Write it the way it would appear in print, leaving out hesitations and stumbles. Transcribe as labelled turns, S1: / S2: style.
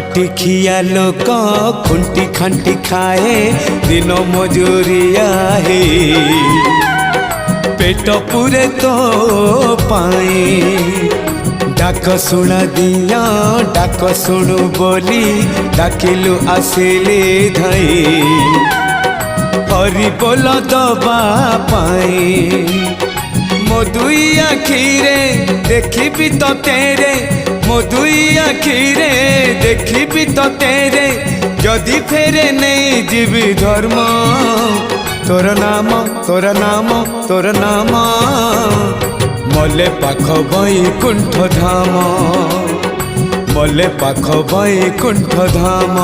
S1: खटिखिया लोक खुंटी खांटी खाए दिन मजूरिया है पेट पूरे तो पाए डाक शुणा दिया डाक शुणु बोली डाकिलु आसिले धई हरि बोल दबा पाए मो दुई आखिरे देखी तो तेरे मो दुई आखिरे देखी तो तेरे जदि फेरे नहीं जीवी धर्म तोर नाम तोर नाम तोर नाम मले पाख बैकुंठ धाम मले पाख बैकुंठ धाम।